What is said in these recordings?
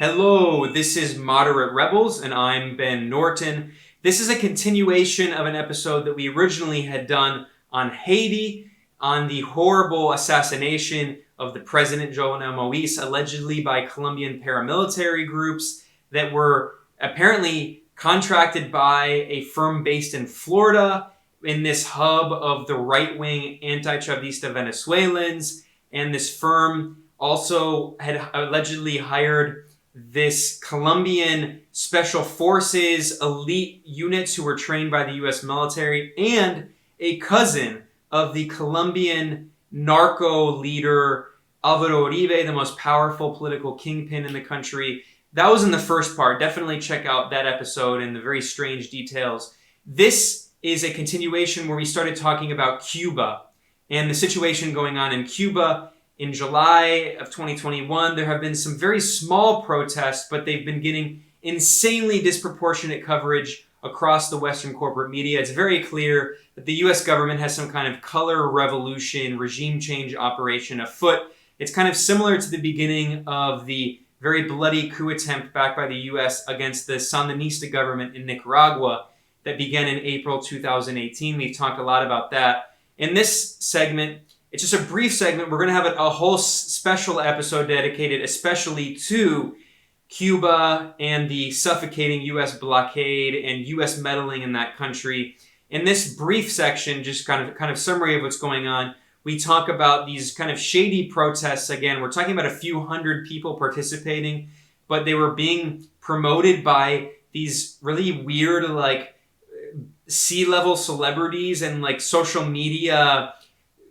Hello, this is Moderate Rebels, and I'm Ben Norton. This is a continuation of an episode that we originally had done on Haiti, on the horrible assassination of the President Jovenel Moïse, allegedly by Colombian paramilitary groups that were apparently contracted by a firm based in Florida in this hub of the right-wing anti-Chavista Venezuelans. And this firm also had allegedly hired this Colombian special forces elite units who were trained by the U.S. military, and a cousin of the Colombian narco leader Alvaro Uribe, the most powerful political kingpin in the country. That was in the first part. Definitely check out that episode and the very strange details. This is a continuation where we started talking about Cuba and the situation going on in Cuba. In July of 2021, there have been some very small protests, but they've been getting insanely disproportionate coverage across the Western corporate media. It's very clear that the U.S. government has some kind of color revolution, regime change operation afoot. It's kind of similar to the beginning of the very bloody coup attempt backed by the U.S. against the Sandinista government in Nicaragua that began in April 2018. We've talked a lot about that. In this segment, it's just a brief segment. We're going to have a whole special episode dedicated especially to Cuba and the suffocating U.S. blockade and U.S. meddling in that country. In this brief section, just kind of summary of what's going on, we talk about these kind of shady protests. Again, we're talking about a few hundred people participating, but they were being promoted by these really weird, like, C-level celebrities and, like, social media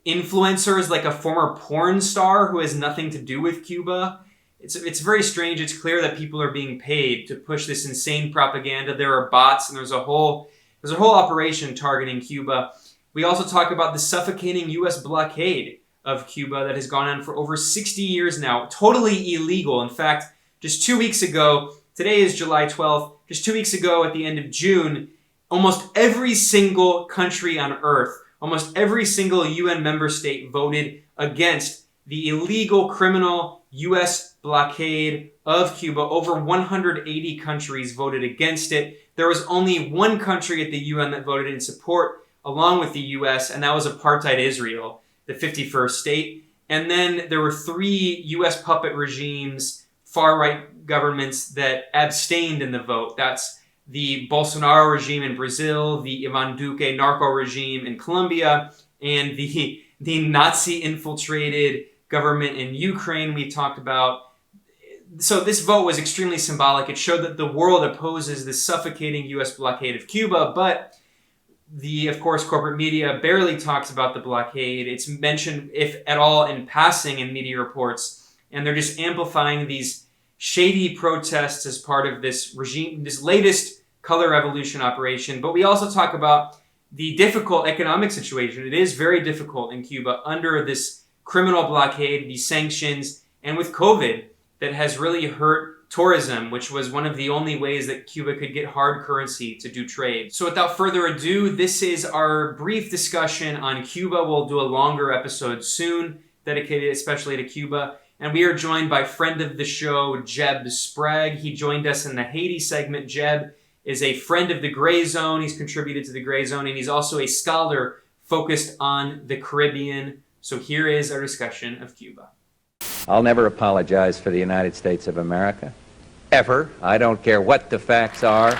influencers, like a former porn star who has nothing to do with Cuba. It's very strange. It's clear that people are being paid to push this insane propaganda. There are bots, and there's a whole operation targeting Cuba. We also talk about the suffocating U.S. blockade of Cuba that has gone on for over 60 years now. Totally illegal. In fact, just 2 weeks ago, today is July 12th, just 2 weeks ago at the end of June, almost every single country on earth, almost every single UN member state voted against the illegal criminal U.S. blockade of Cuba. Over 180 countries voted against it. There was only one country at the UN that voted in support, along with the U.S., and that was apartheid Israel, the 51st state. And then there were 3 U.S. puppet regimes, far-right governments that abstained in the vote. That's the Bolsonaro regime in Brazil, the Ivan Duque narco regime in Colombia, and the Nazi-infiltrated government in Ukraine we talked about. So this vote was extremely symbolic. It showed that the world opposes the suffocating U.S. blockade of Cuba, but of course, corporate media barely talks about the blockade. It's mentioned, if at all, in passing in media reports, and they're just amplifying these shady protests as part of this regime, this latest color revolution operation. But we also talk about the difficult economic situation. It is very difficult in Cuba under this criminal blockade, these sanctions, and with COVID that has really hurt tourism, which was one of the only ways that Cuba could get hard currency to do trade. So without further ado, this is our brief discussion on Cuba. We'll do a longer episode soon, dedicated especially to Cuba. And we are joined by friend of the show, Jeb Sprague. He joined us in the Haiti segment. Jeb is a friend of the Gray Zone. He's contributed to the Gray Zone, and he's also a scholar focused on the Caribbean. So here is our discussion of Cuba. I'll never apologize for the United States of America. Ever. I don't care what the facts are.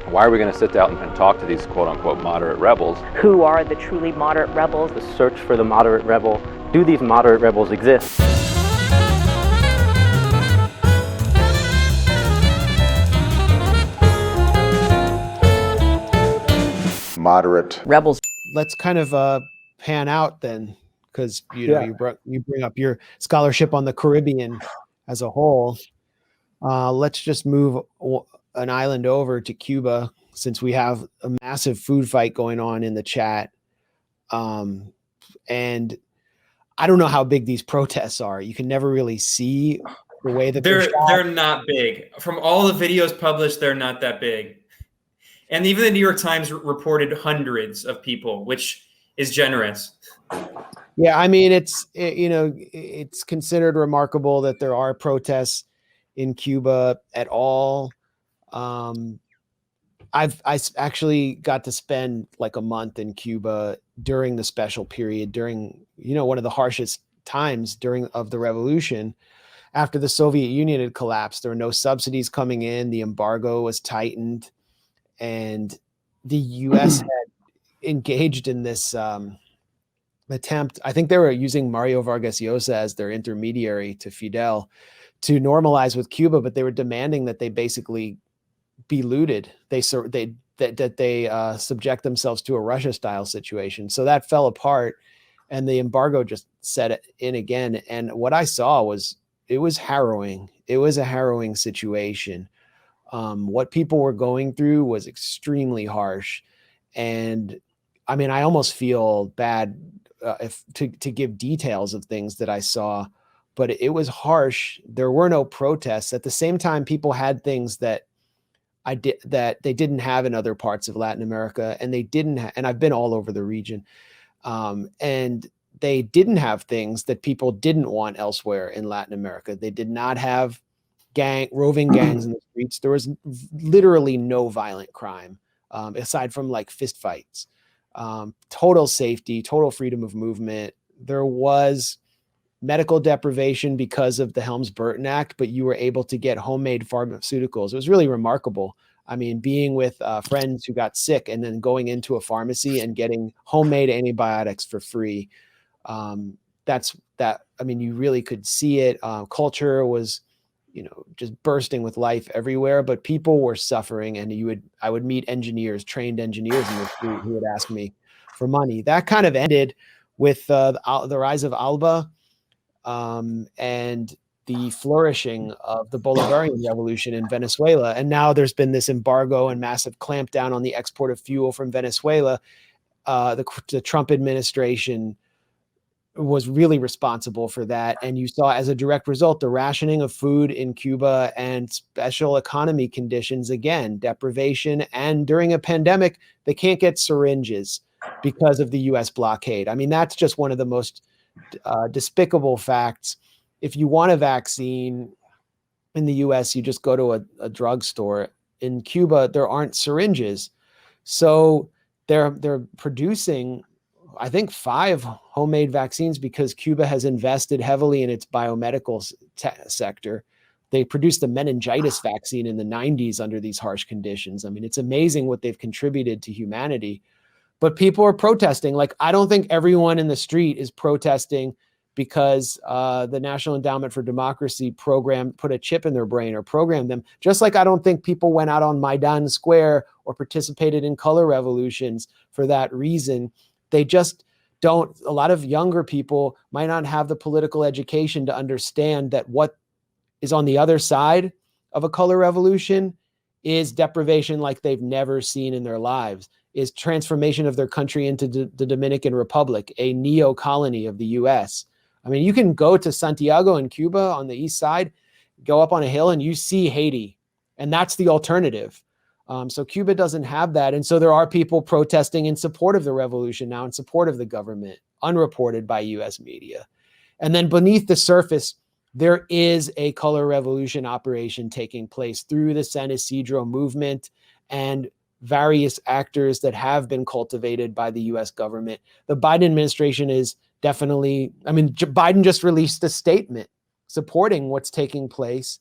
Why are we going to sit down and talk to these quote-unquote moderate rebels? Who are the truly moderate rebels? The search for the moderate rebel. Do these moderate rebels exist? Moderate rebels. Let's kind of pan out then, because you bring up your scholarship on the Caribbean as a whole. Let's just move an island over to Cuba, since we have a massive food fight going on in the chat. And I don't know how big these protests are. You can never really see the way that they're not big. From all the videos published, they're not that big. And even the New York Times reported hundreds of people, which is generous. Yeah, I mean, it's considered remarkable that there are protests in Cuba at all. Um, actually got to spend like a month in Cuba during the special period, during one of the harshest times during of the revolution after the Soviet Union had collapsed. There were no subsidies coming in. The embargo was tightened, and the U.S. had engaged in this attempt. I think they were using Mario Vargas Llosa as their intermediary to Fidel to normalize with Cuba, but they were demanding that they basically be looted. They subject themselves to a Russia-style situation. So that fell apart, and the embargo just set it in again. And what I saw was it was harrowing. It was a harrowing situation. What people were going through was extremely harsh, and I mean, I almost feel bad if to give details of things that I saw, but it was harsh. There were no protests. At the same time, people had things that that they didn't have in other parts of Latin America, and they didn't. And I've been all over the region, and they didn't have things that people didn't want elsewhere in Latin America. They did not have roving gangs in the streets. There was literally no violent crime, aside from like fistfights. Total safety, total freedom of movement. There was medical deprivation because of the Helms-Burton Act, but you were able to get homemade pharmaceuticals. It was really remarkable. I mean, being with friends who got sick and then going into a pharmacy and getting homemade antibiotics for free. I mean, you really could see it. Culture was, just bursting with life everywhere, but people were suffering, and I would meet trained engineers in the street who would ask me for money. That kind of ended with the rise of ALBA, and the flourishing of the Bolivarian revolution in Venezuela. And now there's been this embargo and massive clampdown on the export of fuel from Venezuela. The Trump administration was really responsible for that. And you saw as a direct result, the rationing of food in Cuba and special economy conditions, again, deprivation. And during a pandemic, they can't get syringes because of the US blockade. I mean, that's just one of the most despicable facts. If you want a vaccine in the US, you just go to a drugstore. In Cuba, there aren't syringes. So they're producing, I think, 5 homemade vaccines because Cuba has invested heavily in its biomedical sector. They produced the meningitis vaccine in the 90s under these harsh conditions. I mean, it's amazing what they've contributed to humanity. But people are protesting. Like, I don't think everyone in the street is protesting because the National Endowment for Democracy put a chip in their brain or programmed them. Just like I don't think people went out on Maidan Square or participated in color revolutions for that reason. They just don't. A lot of younger people might not have the political education to understand that what is on the other side of a color revolution is deprivation like they've never seen in their lives, is transformation of their country into the Dominican Republic, a neo-colony of the US. I mean, you can go to Santiago in Cuba on the east side, go up on a hill, and you see Haiti. And that's the alternative. So Cuba doesn't have that. And so there are people protesting in support of the revolution now, in support of the government, unreported by US media. And then beneath the surface, there is a color revolution operation taking place through the San Isidro movement and various actors that have been cultivated by the US government. The Biden administration is definitely, I mean, Biden just released a statement supporting what's taking place,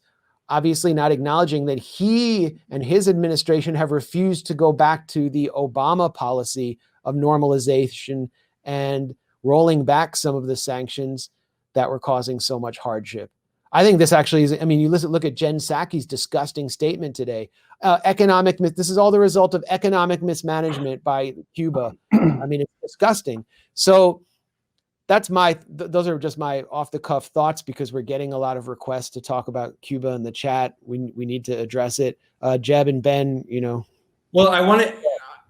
obviously not acknowledging that he and his administration have refused to go back to the Obama policy of normalization and rolling back some of the sanctions that were causing so much hardship. I think this actually is, I mean, look at Jen Psaki's disgusting statement today. This is all the result of economic mismanagement by Cuba. I mean, it's disgusting. So those are just my off the cuff thoughts, because we're getting a lot of requests to talk about Cuba in the chat. We need to address it. Jeb and Ben, Well, I want to,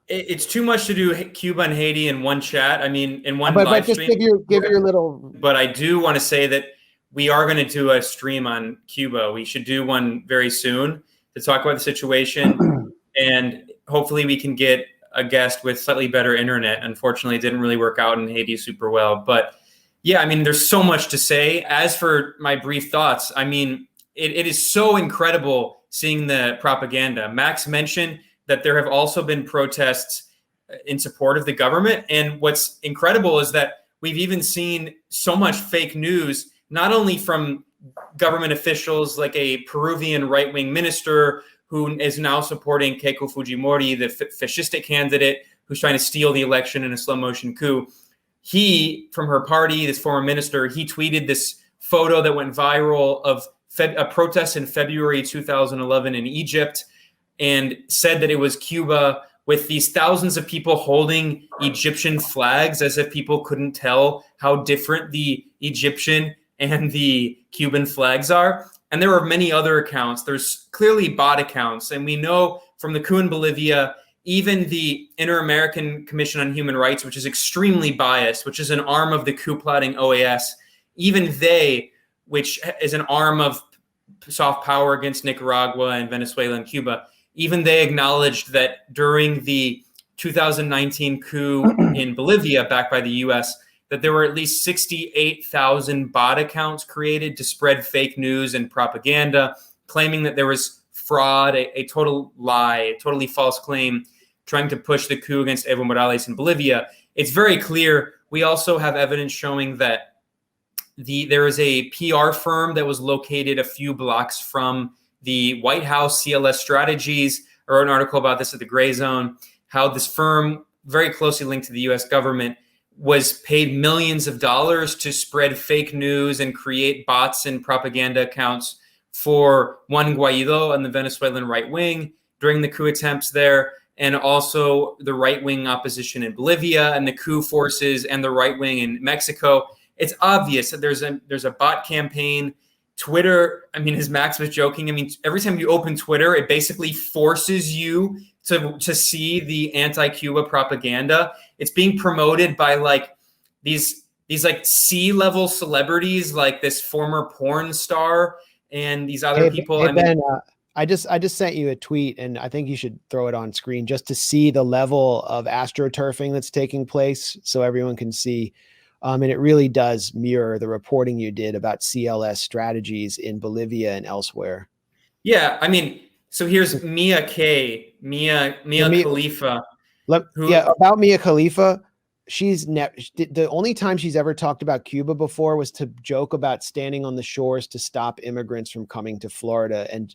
it's too much to do Cuba and Haiti in one chat. I mean, in one live just stream. give your little. But I do want to say that we are going to do a stream on Cuba. We should do one very soon to talk about the situation, and hopefully we can get a guest with slightly better internet. Unfortunately, it didn't really work out in Haiti super well, but Yeah, I mean, there's so much to say. As for my brief thoughts, I mean, it is so incredible seeing the propaganda. Max mentioned that there have also been protests in support of the government. And what's incredible is that we've even seen so much fake news, not only from government officials like a Peruvian right-wing minister who is now supporting Keiko Fujimori, the fascistic candidate who's trying to steal the election in a slow motion coup. He, from her party, this former minister, he tweeted this photo that went viral of a protest in February 2011 in Egypt and said that it was Cuba with these thousands of people holding Egyptian flags as if people couldn't tell how different the Egyptian and the Cuban flags are. And there are many other accounts. There's clearly bot accounts. And we know from the coup in Bolivia, even the Inter-American Commission on Human Rights, which is extremely biased, which is an arm of the coup plotting OAS, even they, which is an arm of soft power against Nicaragua and Venezuela and Cuba, even they acknowledged that during the 2019 coup in Bolivia, backed by the US, that there were at least 68,000 bot accounts created to spread fake news and propaganda, claiming that there was fraud, a total lie, a totally false claim, trying to push the coup against Evo Morales in Bolivia. It's very clear. We also have evidence showing that there is a PR firm that was located a few blocks from the White House, CLS Strategies. I wrote an article about this at the Gray Zone, how this firm, very closely linked to the US government, was paid millions of dollars to spread fake news and create bots and propaganda accounts for Juan Guaido and the Venezuelan right wing during the coup attempts there, and also the right wing opposition in Bolivia and the coup forces and the right wing in Mexico. It's obvious that there's a bot campaign. Twitter, I mean, as Max was joking, I mean, every time you open Twitter, it basically forces you to see the anti-Cuba propaganda. It's being promoted by like these like C-level celebrities, like this former porn star and these other people. Hey Ben, I just sent you a tweet, and I think you should throw it on screen just to see the level of astroturfing that's taking place, so everyone can see. And it really does mirror the reporting you did about CLS strategies in Bolivia and elsewhere. Yeah, I mean, so here's Mia Khalifa. About Mia Khalifa, the only time she's ever talked about Cuba before was to joke about standing on the shores to stop immigrants from coming to Florida, and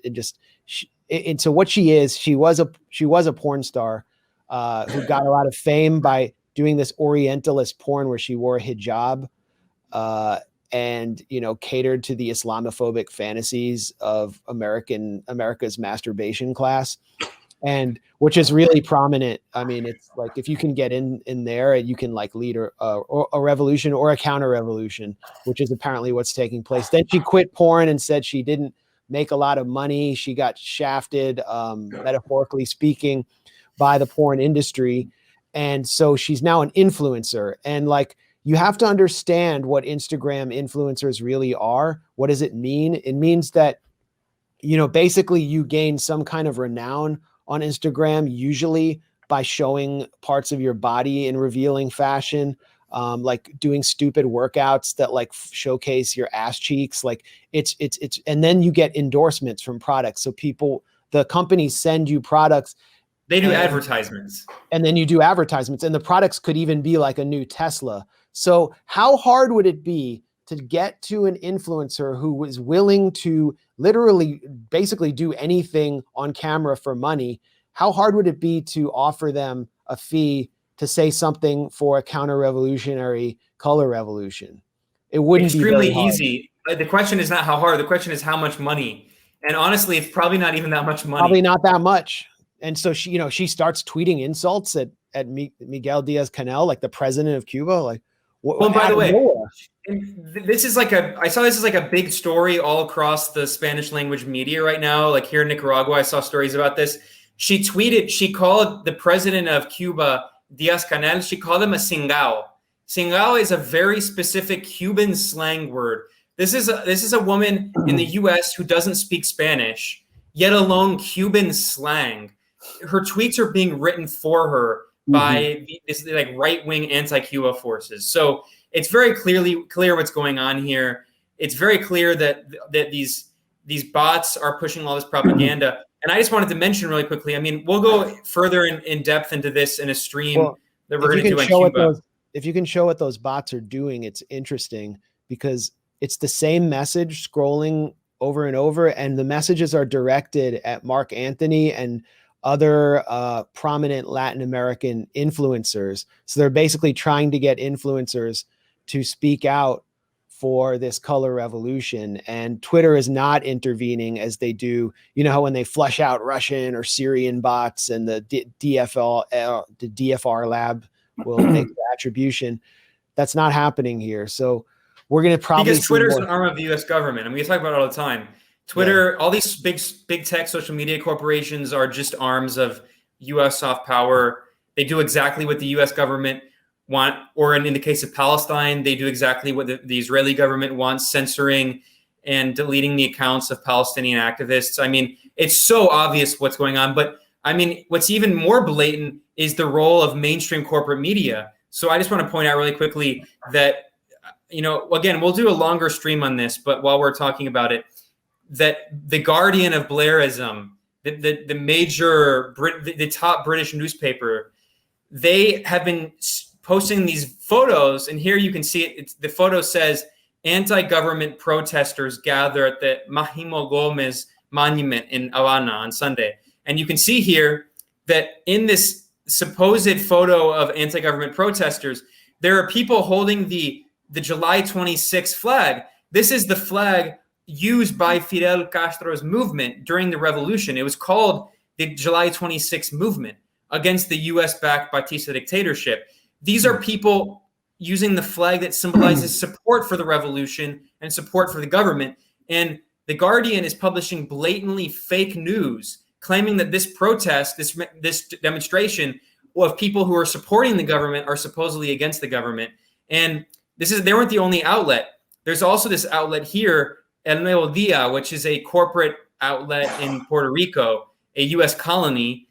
so what she was a porn star who got a lot of fame by doing this Orientalist porn where she wore a hijab and catered to the Islamophobic fantasies of America's masturbation class, and which is really prominent. I mean, it's like if you can get in there, you can like lead a revolution or a counter revolution, which is apparently what's taking place. Then she quit porn and said she didn't make a lot of money. She got shafted, metaphorically speaking, by the porn industry. And so she's now an influencer. And like, you have to understand what Instagram influencers really are. What does it mean? It means that, basically you gain some kind of renown on Instagram, usually by showing parts of your body in revealing fashion, like doing stupid workouts that like showcase your ass cheeks. Like it's, and then you get endorsements from products. So the companies send you products. They do advertisements. And then you do advertisements, and the products could even be like a new Tesla. So how hard would it be to get to an influencer who was willing to literally basically do anything on camera for money? How hard would it be to offer them a fee to say something for a counter-revolutionary color revolution? It wouldn't be extremely very easy. The question is not how hard. The question is how much money. And honestly, it's probably not even that much money. Probably not that much. And so she starts tweeting insults at Miguel Diaz-Canel, like the president of Cuba. Like, well, by the way, this is like I saw this as like a big story all across the Spanish language media right now. Like here in Nicaragua, I saw stories about this. She called the president of Cuba, Diaz-Canel, she called him a cingao. Cingao is a very specific Cuban slang word. This is a woman in the US who doesn't speak Spanish, yet alone Cuban slang. Her tweets are being written for her by this like right-wing anti-Cuba forces. So it's very clear what's going on here. It's very clear that these bots are pushing all this propaganda. And I just wanted to mention really quickly, I mean, we'll go further in depth into this in a stream that we're going to do on Cuba. If you can show what those bots are doing, it's interesting because it's the same message scrolling over and over, and the messages are directed at Mark Anthony and other prominent Latin American influencers. So they're basically trying to get influencers to speak out for this color revolution, and Twitter is not intervening as they do. You know how when they flush out Russian or Syrian bots and the DFR lab will make the attribution. That's not happening here. So we're going to probably because Twitter is an arm of the U.S. government. I mean, we talk about it all the time. Twitter, all these big tech social media corporations are just arms of U.S. soft power. They do exactly what the U.S. government want, or in the case of Palestine, they do exactly what the Israeli government wants, censoring and deleting the accounts of Palestinian activists. I mean, it's so obvious what's going on. But I mean, what's even more blatant is the role of mainstream corporate media. So I just want to point out really quickly that, again, we'll do a longer stream on this, but while we're talking about it, that the Guardian of Blairism, the top British newspaper, they have been posting these photos, and here you can see it. The photo says anti-government protesters gather at the Mahimo Gomez monument in Havana on Sunday. And you can see here that in this supposed photo of anti-government protesters, there are people holding the July 26th flag. This is the flag used by Fidel Castro's movement during the revolution. It was called the July 26th movement against the US-backed Batista dictatorship. These are people using the flag that symbolizes support for the revolution and support for the government. And the Guardian is publishing blatantly fake news, claiming that this protest, this demonstration of people who are supporting the government are supposedly against the government. And they weren't the only outlet. There's also this outlet here, El Nuevo Dia, which is a corporate outlet in Puerto Rico, a U.S. colony,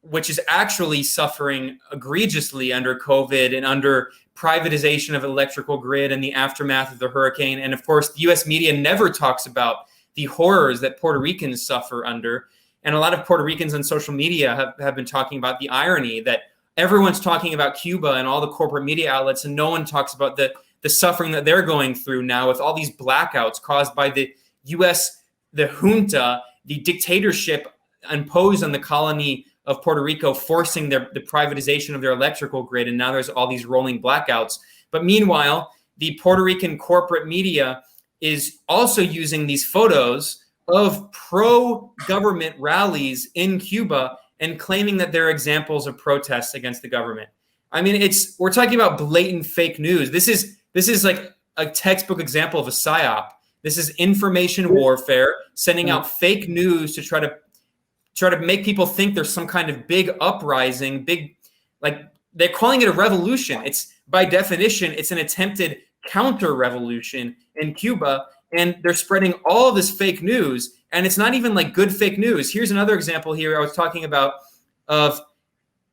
which is actually suffering egregiously under COVID and under privatization of electrical grid and the aftermath of the hurricane. And of course, the U.S. media never talks about the horrors that Puerto Ricans suffer under. And a lot of Puerto Ricans on social media have been talking about the irony that everyone's talking about Cuba and all the corporate media outlets, and no one talks about the suffering that they're going through now with all these blackouts caused by the U.S., the junta, the dictatorship imposed on the colony of Puerto Rico, forcing the privatization of their electrical grid. And now there's all these rolling blackouts. But meanwhile, the Puerto Rican corporate media is also using these photos of pro-government rallies in Cuba and claiming that they're examples of protests against the government. I mean, we're talking about blatant fake news. This is like a textbook example of a psyop. This is information warfare, sending out fake news to try to make people think there's some kind of big uprising, like they're calling it a revolution. It's by definition, it's an attempted counter-revolution in Cuba, and they're spreading all of this fake news, and it's not even like good fake news. Here's another example here I was talking about of,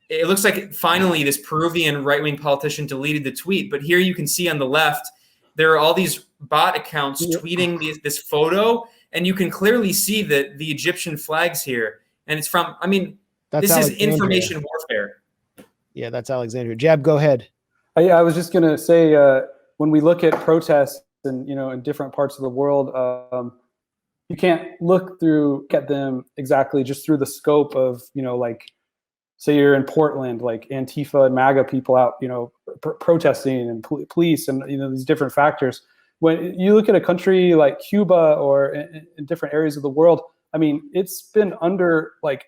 it looks like finally this Peruvian right-wing politician deleted the tweet, but here you can see on the left, there are all these bot accounts tweeting this photo, and you can clearly see the Egyptian flags here. And it's from, I mean, this is information warfare. Yeah, that's Alexandria. Jeb, go ahead. I was just going to say, when we look at protests and, in different parts of the world, you can't look at them exactly just through the scope of, like, say you're in Portland, like Antifa and MAGA people out, protesting and police and, these different factors. When you look at a country like Cuba or in different areas of the world, I mean, it's been under like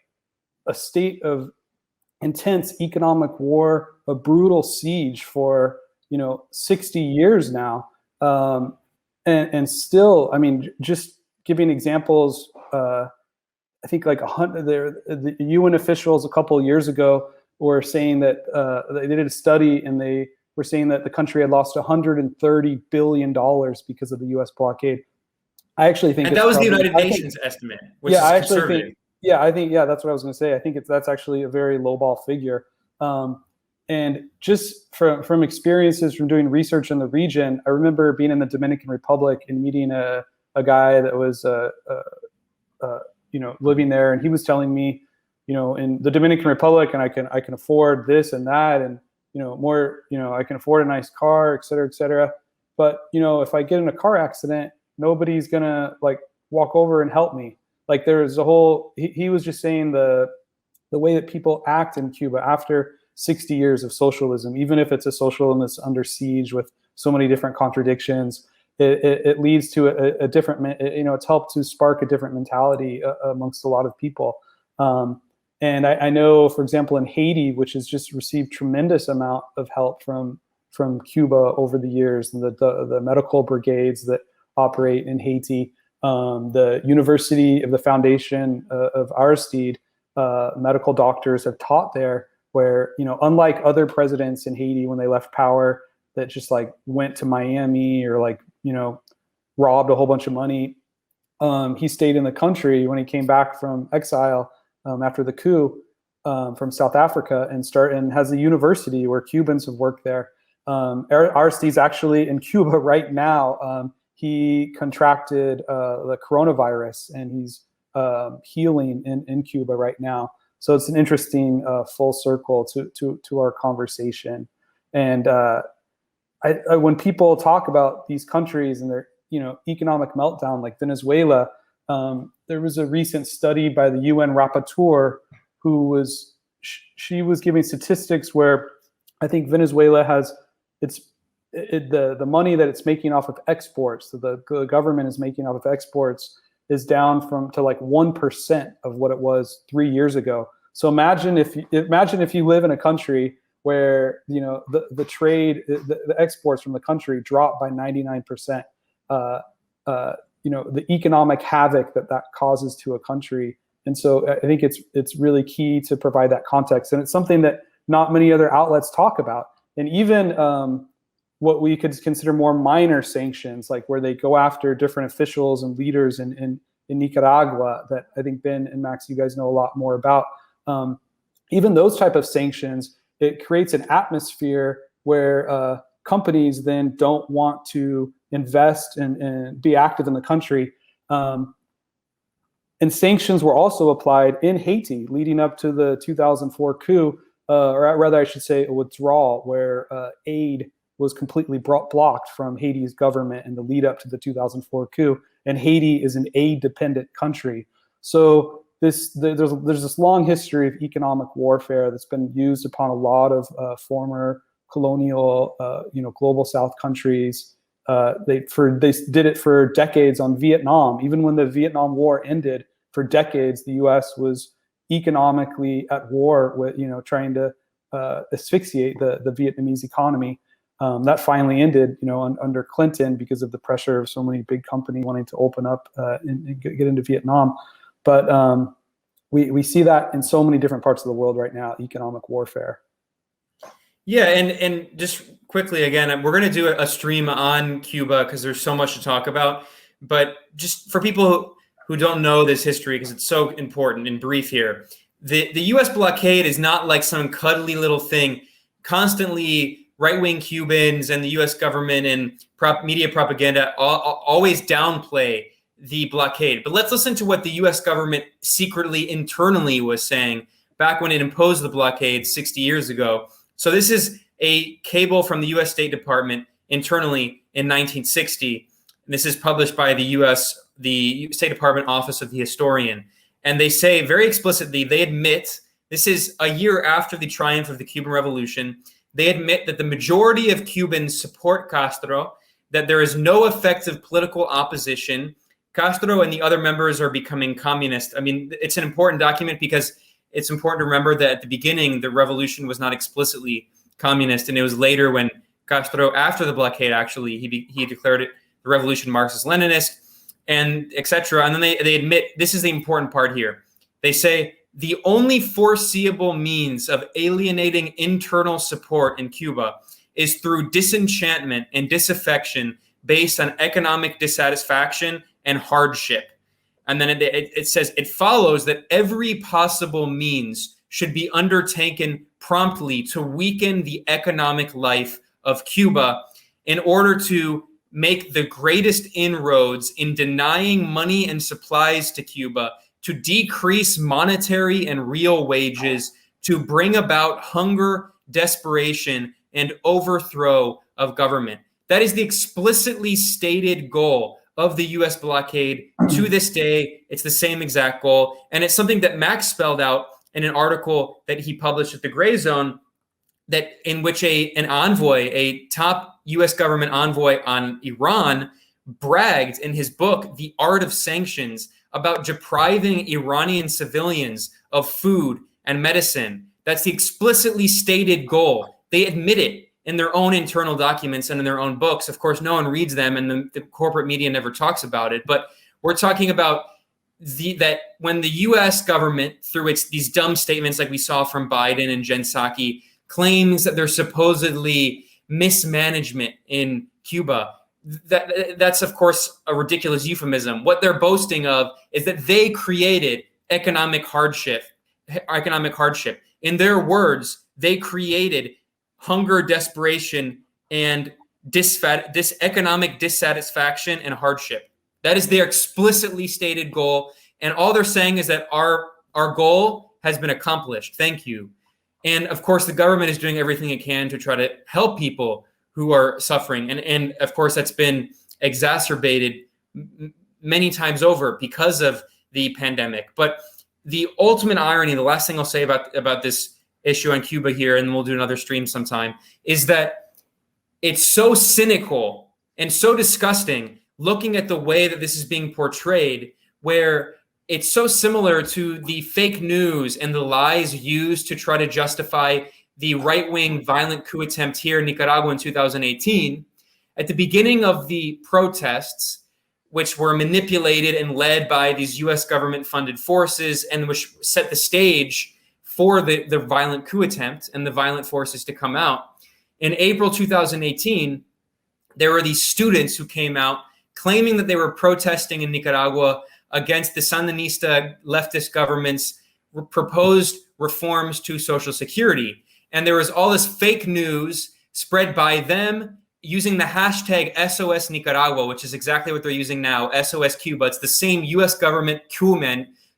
a state of intense economic war, a brutal siege for, 60 years now. And still, I mean, just giving examples, I think like the UN officials a couple of years ago were saying that they did a study and they were saying that the country had lost $130 billion because of the U.S. blockade. I actually think, and that was the United Nations estimate, which is conservative. I think that's what I was going to say. I think that's actually a very lowball figure. And just from experiences from doing research in the region, I remember being in the Dominican Republic and meeting a guy that was living there, and he was telling me, in the Dominican Republic, and I can afford this and that, and more, I can afford a nice car, et cetera, et cetera. But if I get in a car accident, nobody's gonna like walk over and help me. Like there's a whole. He was just saying the way that people act in Cuba after 60 years of socialism, even if it's a socialism that's under siege with so many different contradictions, it leads to a different, it's helped to spark a different mentality amongst a lot of people. And I know, for example, in Haiti, which has just received tremendous amount of help from Cuba over the years, and the medical brigades that operate in Haiti, the University of the Foundation of Aristide, medical doctors have taught there, where, unlike other presidents in Haiti when they left power that just like went to Miami or like, robbed a whole bunch of money, he stayed in the country when he came back from exile after the coup from South Africa, and has a university where Cubans have worked there. Aristide's actually in Cuba right now. He contracted the coronavirus, and he's healing in Cuba right now. So it's an interesting full circle to our conversation. And when people talk about these countries and their economic meltdown, like Venezuela, there was a recent study by the UN rapporteur who was giving statistics where I think Venezuela has the money that it's making off of exports, so the government is making off of exports, is down to like 1% of what it was 3 years ago. So imagine if you live in a country where the trade, the exports from the country drop by 99%. The economic havoc that causes to a country. And so I think it's really key to provide that context, and it's something that not many other outlets talk about. And even what we could consider more minor sanctions, like where they go after different officials and leaders in Nicaragua, that I think Ben and Max, you guys know a lot more about. Even those type of sanctions, it creates an atmosphere where companies then don't want to invest and be active in the country. And sanctions were also applied in Haiti leading up to the 2004 coup, or rather I should say a withdrawal, where aid was completely blocked from Haiti's government in the lead up to the 2004 coup. And Haiti is an aid-dependent country. So there's this long history of economic warfare that's been used upon a lot of former colonial, global South countries. They did it for decades on Vietnam. Even when the Vietnam War ended, for decades the U.S. was economically at war with, trying to asphyxiate the Vietnamese economy. That finally ended, under Clinton, because of the pressure of so many big companies wanting to open up and get into Vietnam. But we see that in so many different parts of the world right now, economic warfare. Yeah, and just quickly, again, we're going to do a stream on Cuba because there's so much to talk about. But just for people who don't know this history, because it's so important and brief here, the U.S. blockade is not like some cuddly little thing. Constantly, right-wing Cubans and the U.S. government and media propaganda always downplay the blockade. But let's listen to what the U.S. government secretly, internally was saying back when it imposed the blockade 60 years ago. So this is a cable from the U.S. State Department internally in 1960. And this is published by the State Department Office of the Historian. And they say very explicitly, they admit, this is a year after the triumph of the Cuban Revolution, they admit that the majority of Cubans support Castro, that there is no effective political opposition. Castro and the other members are becoming communist. I mean, it's an important document because it's important to remember that at the beginning, the revolution was not explicitly communist. And it was later when Castro, after the blockade, actually, he declared it the revolution Marxist-Leninist, and etc. And then they admit, this is the important part here. They say, the only foreseeable means of alienating internal support in Cuba is through disenchantment and disaffection based on economic dissatisfaction and hardship. And then it says, it follows that every possible means should be undertaken promptly to weaken the economic life of Cuba in order to make the greatest inroads in denying money and supplies to Cuba, to decrease monetary and real wages, to bring about hunger, desperation, and overthrow of government. That is the explicitly stated goal of the US blockade. To this day, it's the same exact goal. And it's something that Max spelled out in an article that he published at the Gray Zone, that in which an envoy, a top US government envoy on Iran, bragged in his book, The Art of Sanctions, about depriving Iranian civilians of food and medicine. That's the explicitly stated goal. They admit it in their own internal documents and in their own books. Of course, no one reads them, and the corporate media never talks about it. But we're talking about that when the U.S. government, through these dumb statements like we saw from Biden and Jen Psaki, claims that there's supposedly mismanagement in Cuba, that's of course a ridiculous euphemism. What they're boasting of is that they created economic hardship. In their words, they created hunger, desperation, and economic dissatisfaction and hardship. That is their explicitly stated goal. And all they're saying is that our goal has been accomplished. Thank you. And of course, the government is doing everything it can to try to help people who are suffering. And of course, that's been exacerbated many times over because of the pandemic. But the ultimate irony, the last thing I'll say about this issue on Cuba here, and we'll do another stream sometime, is that it's so cynical and so disgusting looking at the way that this is being portrayed, where it's so similar to the fake news and the lies used to try to justify the right-wing violent coup attempt here in Nicaragua in 2018. At the beginning of the protests, which were manipulated and led by these U.S. government-funded forces and which set the stage for the violent coup attempt and the violent forces to come out, in April 2018, there were these students who came out claiming that they were protesting in Nicaragua against the Sandinista leftist government's proposed reforms to Social Security. And there was all this fake news spread by them using the hashtag SOS Nicaragua, which is exactly what they're using now, SOS Cuba. It's the same US government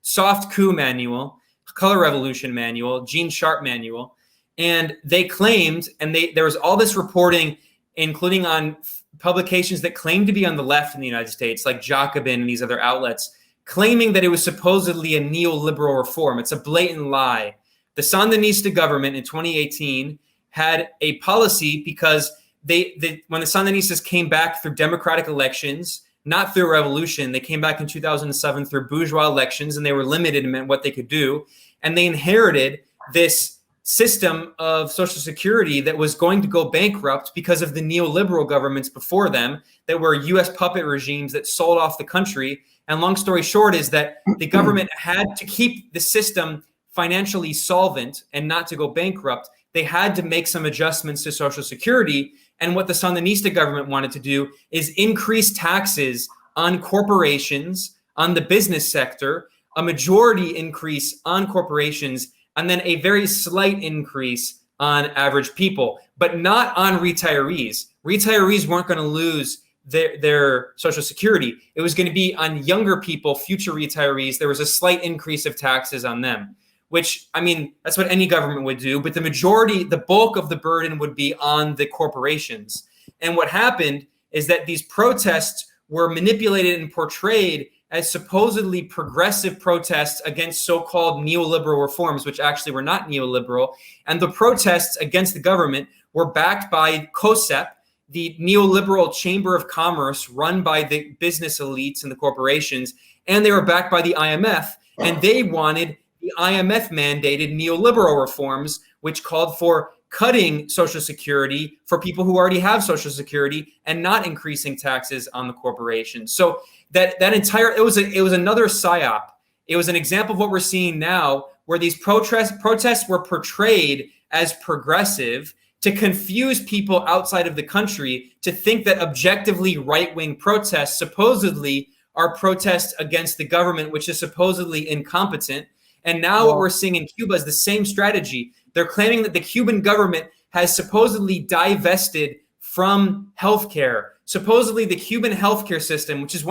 soft coup manual, color revolution manual, Gene Sharp manual. And they claimed, and there was all this reporting, including on publications that claimed to be on the left in the United States, like Jacobin and these other outlets, claiming that it was supposedly a neoliberal reform. It's a blatant lie. The Sandinista government in 2018 had a policy because when the Sandinistas came back through democratic elections, not through a revolution, they came back in 2007 through bourgeois elections, and they were limited in what they could do. And they inherited this system of Social Security that was going to go bankrupt because of the neoliberal governments before them that were U.S. puppet regimes that sold off the country. And long story short is that the government had to keep the system financially solvent and not to go bankrupt. They had to make some adjustments to Social Security. And what the Sandinista government wanted to do is increase taxes on corporations, on the business sector, a majority increase on corporations, and then a very slight increase on average people, but not on retirees. Retirees weren't going to lose their Social Security. It was going to be on younger people, future retirees. There was a slight increase of taxes on them, which, I mean, that's what any government would do. But the bulk of the burden would be on the corporations. And what happened is that these protests were manipulated and portrayed as supposedly progressive protests against so-called neoliberal reforms, which actually were not neoliberal. And the protests against the government were backed by COSEP, the neoliberal chamber of commerce run by the business elites and the corporations, and they were backed by the IMF. And they wanted the IMF mandated neoliberal reforms, which called for cutting Social Security for people who already have Social Security and not increasing taxes on the corporations. So that entire, it was another psyop. It was an example of what we're seeing now, where these protests were portrayed as progressive to confuse people outside of the country to think that objectively right-wing protests supposedly are protests against the government, which is supposedly incompetent. And now what we're seeing in Cuba is the same strategy. They're claiming that the Cuban government has supposedly divested from healthcare. Supposedly the Cuban healthcare system, which is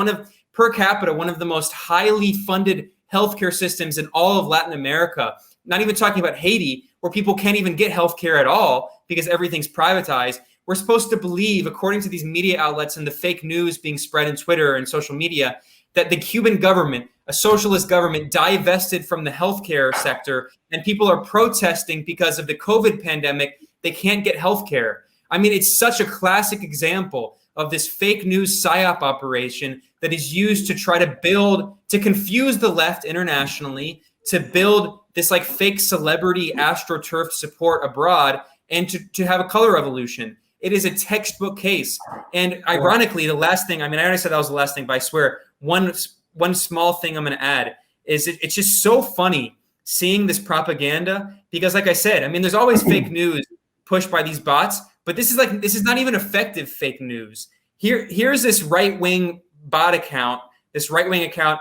per capita, one of the most highly funded healthcare systems in all of Latin America, not even talking about Haiti, where people can't even get healthcare at all because everything's privatized. We're supposed to believe, according to these media outlets and the fake news being spread in Twitter and social media, that the Cuban government, a socialist government, divested from the healthcare sector, and people are protesting because of the COVID pandemic. They can't get healthcare. I mean, it's such a classic example of this fake news psyop operation that is used to try to confuse the left internationally, to build this like fake celebrity astroturfed support abroad, and to have a color revolution. It is a textbook case. And ironically, the last thing, I mean, I already said that was the last thing, but I swear, one small thing I'm going to add is it's just so funny seeing this propaganda because, like I said, I mean, there's always fake news pushed by these bots, but this is not even effective fake news. Here's this right-wing bot account, this right-wing account,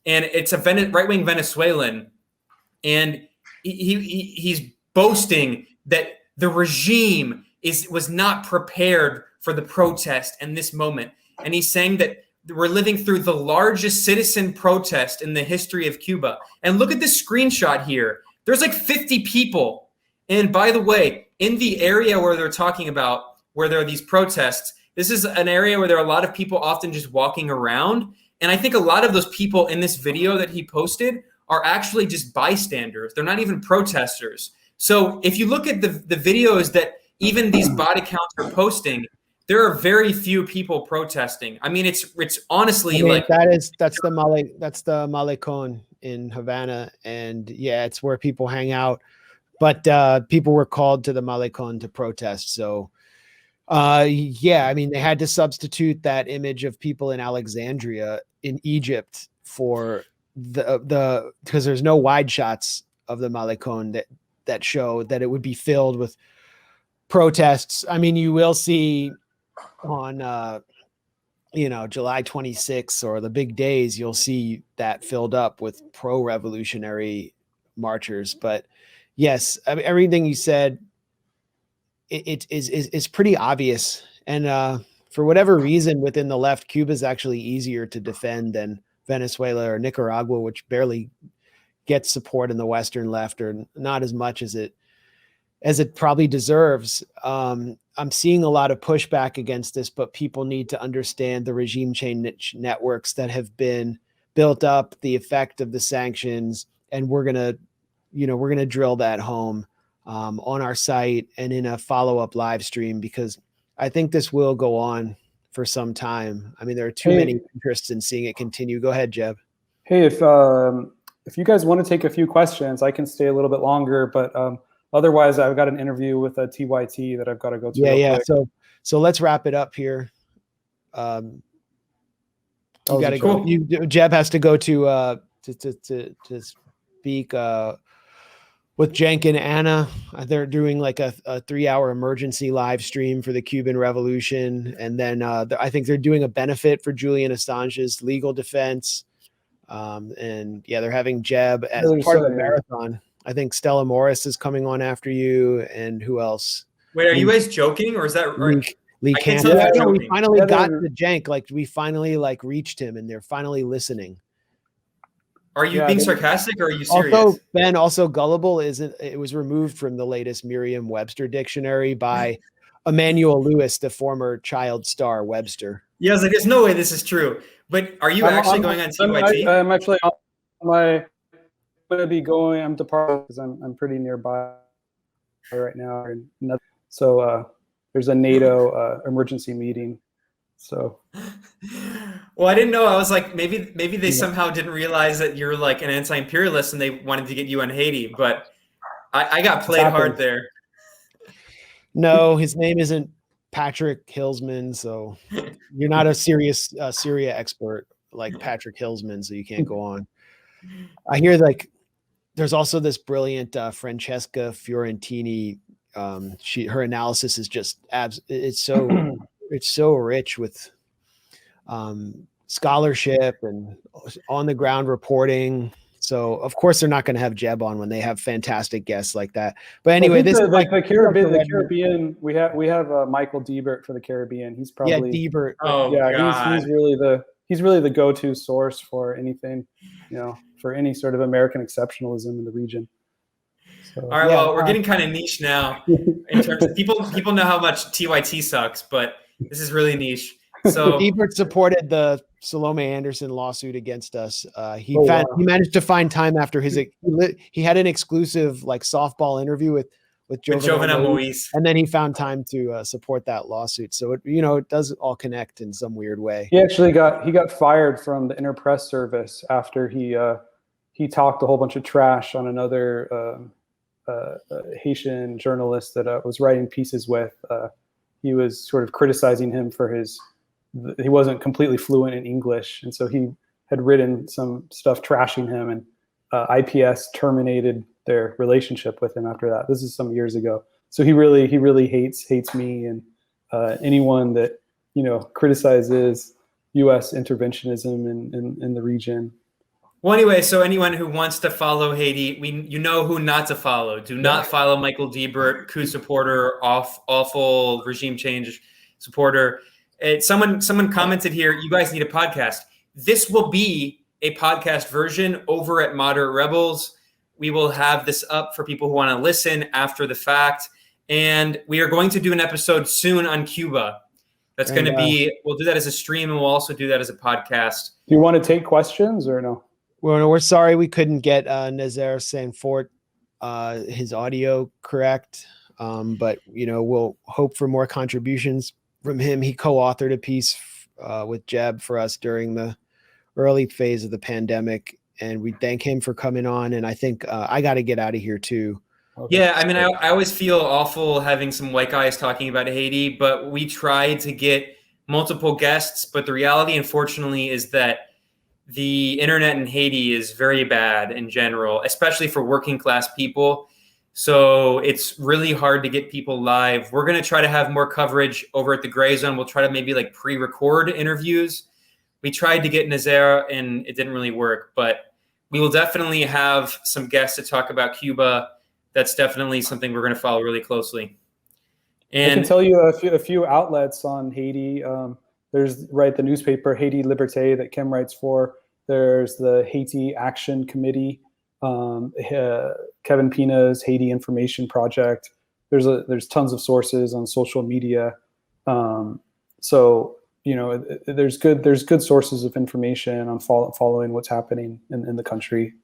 and it's a right-wing Venezuelan, and he's boasting that the regime was not prepared for the protest and this moment. And he's saying that we're living through the largest citizen protest in the history of Cuba. And look at this screenshot here. There's like 50 people. And by the way, in the area where they're talking about, where there are these protests, this is an area where there are a lot of people often just walking around. And I think a lot of those people in this video that he posted are actually just bystanders. They're not even protesters. So if you look at the videos that even these bot accounts are posting, there are very few people protesting. I mean, it's honestly like that's the Malecon in Havana, and yeah, it's where people hang out. But people were called to the Malecon to protest. So yeah, I mean, they had to substitute that image of people in Alexandria in Egypt for the because there's no wide shots of the Malecon that show that it would be filled with protests. I mean, you will see on July 26th or the big days, you'll see that filled up with pro-revolutionary marchers. But yes, I mean, everything you said, it is pretty obvious. And for whatever reason within the left, Cuba is actually easier to defend than Venezuela or Nicaragua, which barely gets support in the Western left, or not as much as it probably deserves. I'm seeing a lot of pushback against this, but people need to understand the regime change networks that have been built up, the effect of the sanctions, and we're gonna drill that home on our site and in a follow-up live stream, because I think this will go on for some time. I mean, there are too many interests in seeing it continue. Go ahead, Jeb. Hey, if you guys want to take a few questions, I can stay a little bit longer, but otherwise, I've got an interview with a TYT that I've got to go to. Yeah. So let's wrap it up here. You got to go. Jeb has to go to speak with Cenk and Anna. They're doing like a 3-hour emergency live stream for the Cuban Revolution, and then I think they're doing a benefit for Julian Assange's legal defense. And yeah, they're having Jeb as part of the marathon. I think Stella Morris is coming on after you, and who else? Wait, are you guys joking, or is that Lee Campbell? Yeah, we finally got to Cenk. Like, we finally reached him, and they're finally listening. Are you being sarcastic, or are you serious? Also Gullible it was removed from the latest Merriam-Webster dictionary by Emmanuel Lewis, the former child star Webster. Yeah, I was like, there's no way this is true. But are you actually going on TYT? I'm actually on my. I'm going to be going. I'm departing because I'm pretty nearby right now. So there's a NATO emergency meeting. So. Well, I didn't know. I was like, maybe they somehow didn't realize that you're like an anti-imperialist and they wanted to get you on Haiti. But I got played hard there. No, his name isn't Patrick Hillsman, so you're not a serious Syria expert like Patrick Hillsman, so you can't go on. I hear there's also this brilliant Francesca Fiorentini. Her analysis is just it's so rich with scholarship and on the ground reporting. So of course they're not going to have Jeb on when they have fantastic guests like that. But I anyway, think this is like the Caribbean. We have Michael Diebert for the Caribbean. He's probably Diebert. Oh yeah. God. He's really the go-to source for anything, for any sort of American exceptionalism in the region. So, All right, well, we're getting kind of niche now in terms of people know how much TYT sucks, but this is really niche. So Ebert supported the Salome Anderson lawsuit against us. He wow. he managed to find time after he had an exclusive like softball interview with Jovenel Moise. and then he found time to support that lawsuit. So it does all connect in some weird way. He actually got fired from the Inter Press Service after he talked a whole bunch of trash on another Haitian journalist that was writing pieces with. He was sort of criticizing him for he wasn't completely fluent in English, and so he had written some stuff trashing him, and IPS terminated their relationship with him after that. This is some years ago. So he really hates me and anyone that criticizes U.S. interventionism in the region. Well, anyway, so anyone who wants to follow Haiti, you know who not to follow. Do not follow Michael Diebert, coup supporter, awful regime change supporter. Someone commented here, you guys need a podcast. This will be a podcast version over at Moderate Rebels. We will have this up for people who want to listen after the fact. And we are going to do an episode soon on Cuba. That's going to be, we'll do that as a stream and we'll also do that as a podcast. Do you want to take questions or no? Well, no, we're sorry we couldn't get Nazaire Sanfort his audio correct. But we'll hope for more contributions from him. He co-authored a piece with Jeb for us during the early phase of the pandemic, and we thank him for coming on. And I think I got to get out of here too. Okay. Yeah, I mean, I always feel awful having some white guys talking about Haiti, but we tried to get multiple guests. But the reality, unfortunately, is that the internet in Haiti is very bad in general, especially for working class people. So it's really hard to get people live. We're going to try to have more coverage over at the Gray Zone. We'll try to maybe like pre-record interviews. We tried to get Nazaire and it didn't really work, but we will definitely have some guests to talk about Cuba. That's definitely something we're going to follow really closely. And I can tell you a few outlets on Haiti. There's the newspaper Haiti Liberté that Kim writes for. There's the Haiti Action Committee, Kevin Pina's Haiti Information Project. There's tons of sources on social media. So there's good sources of information on following what's happening in the country.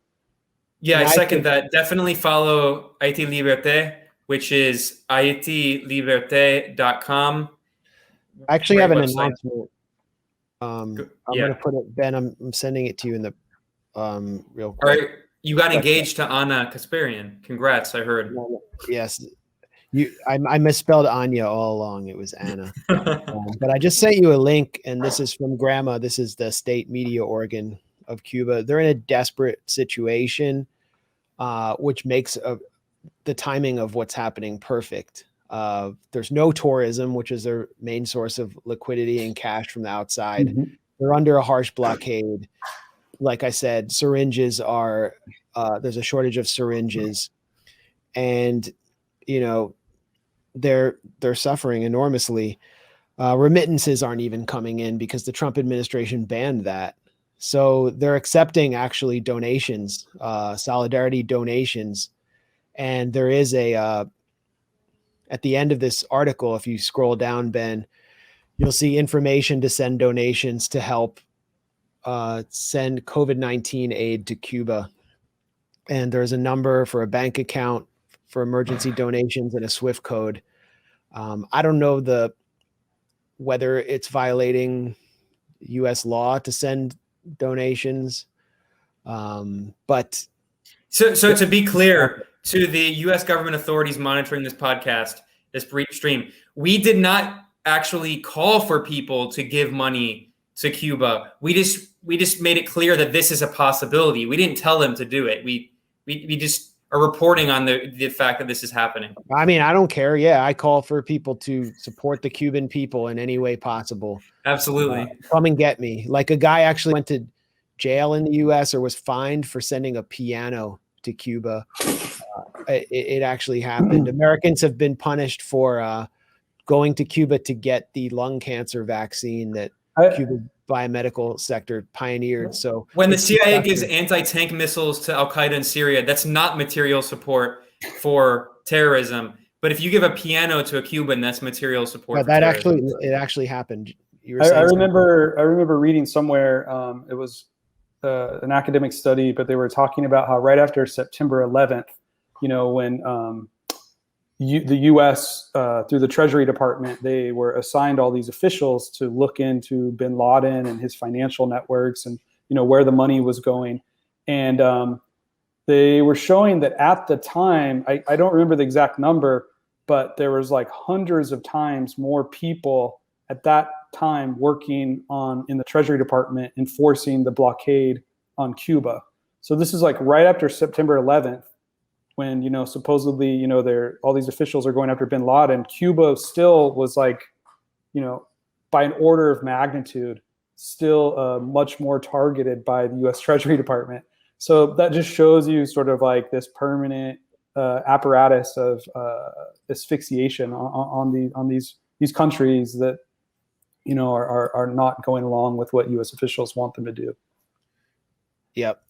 Yeah, I second that. Definitely follow IT Liberté, which is itliberté.com. I actually have an announcement. I'm going to put it, Ben, I'm sending it to you in the real quick. All right. You got engaged to Anna Kasparian. Congrats, I heard. Yes. I misspelled Anya all along. It was Anna. But I just sent you a link, and this is from Grandma. This is the state media organ of Cuba. They're in a desperate situation, which makes the timing of what's happening perfect. There's no tourism, which is their main source of liquidity and cash from the outside. Mm-hmm. They're under a harsh blockade. Like I said, syringes are there's a shortage of syringes, and they're suffering enormously. Remittances aren't even coming in because the Trump administration banned that. So they're accepting actually donations, solidarity donations, and there is at the end of this article, if you scroll down, Ben, you'll see information to send donations to help send COVID-19 aid to Cuba. And there's a number for a bank account for emergency donations and a SWIFT code. I don't know whether it's violating U.S. law to send donations, but so to be clear, to the U.S. government authorities monitoring this podcast, this brief stream, we did not actually call for people to give money to Cuba. We just made it clear that this is a possibility. We didn't tell them to do it. We just are reporting on the fact that this is happening. I mean, I don't care. Yeah, I call for people to support the Cuban people in any way possible. Absolutely. Come and get me. Like a guy actually went to jail in the U.S. or was fined for sending a piano to Cuba. It actually happened. Americans have been punished for going to Cuba to get the lung cancer vaccine that Cuba's biomedical sector pioneered. So when the CIA gives anti-tank missiles to Al-Qaeda in Syria, that's not material support for terrorism. But if you give a piano to a Cuban, that's material support. That actually happened. You were I saying remember reading somewhere, it was an academic study, but they were talking about how right after September 11th, when the U.S. Through the Treasury Department, they were assigned all these officials to look into bin Laden and his financial networks and where the money was going, and they were showing that at the time, I don't remember the exact number, but there was like hundreds of times more people at that time working in the Treasury Department enforcing the blockade on Cuba. So this is like right after September 11th, when supposedly all these officials are going after bin Laden. Cuba still was like, by an order of magnitude, still much more targeted by the U.S. Treasury Department. So that just shows you sort of like this permanent apparatus of asphyxiation on these countries that are not going along with what U.S. officials want them to do. Yep.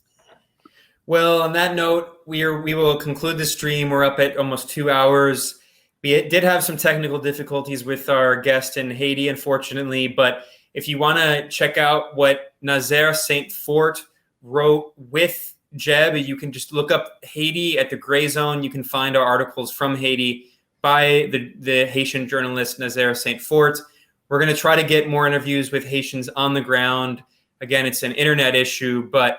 Well, on that note, we will conclude the stream. We're up at almost 2 hours. We did have some technical difficulties with our guest in Haiti, unfortunately. But if you want to check out what Nazaire Saint-Fort wrote with Jeb, you can just look up Haiti at the Gray Zone. You can find our articles from Haiti by the Haitian journalist Nazaire Saint-Fort. We're going to try to get more interviews with Haitians on the ground. Again, it's an internet issue, but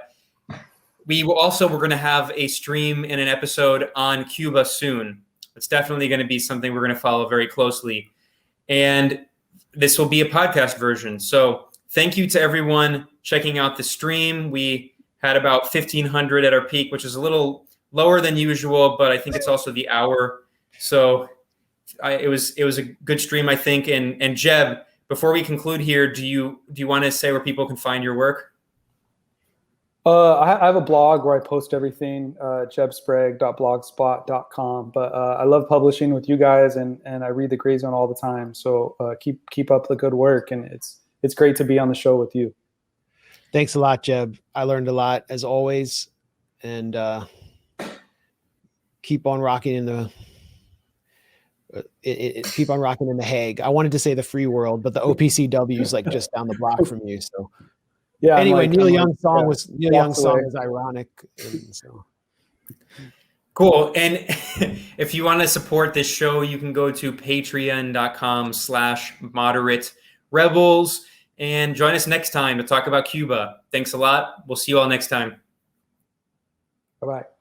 we're going to have a stream and an episode on Cuba soon. It's definitely going to be something we're going to follow very closely. And this will be a podcast version. So thank you to everyone checking out the stream. We had about 1,500 at our peak, which is a little lower than usual, but I think it's also the hour. So it was a good stream, I think. And Jeb, before we conclude here, do you want to say where people can find your work? I have a blog where I post everything, jebsprague.blogspot.com. But I love publishing with you guys, and I read the Gray Zone all the time. So keep up the good work, and it's great to be on the show with you. Thanks a lot, Jeb. I learned a lot as always, and keep on rocking in the. Keep on rocking in the Hague. I wanted to say the free world, but the OPCW is like just down the block from you. So yeah. Anyway, Neil Young's song was ironic. And so. Cool. And if you want to support this show, you can go to patreon.com/moderate rebels and join us next time to talk about Cuba. Thanks a lot. We'll see you all next time. Bye-bye.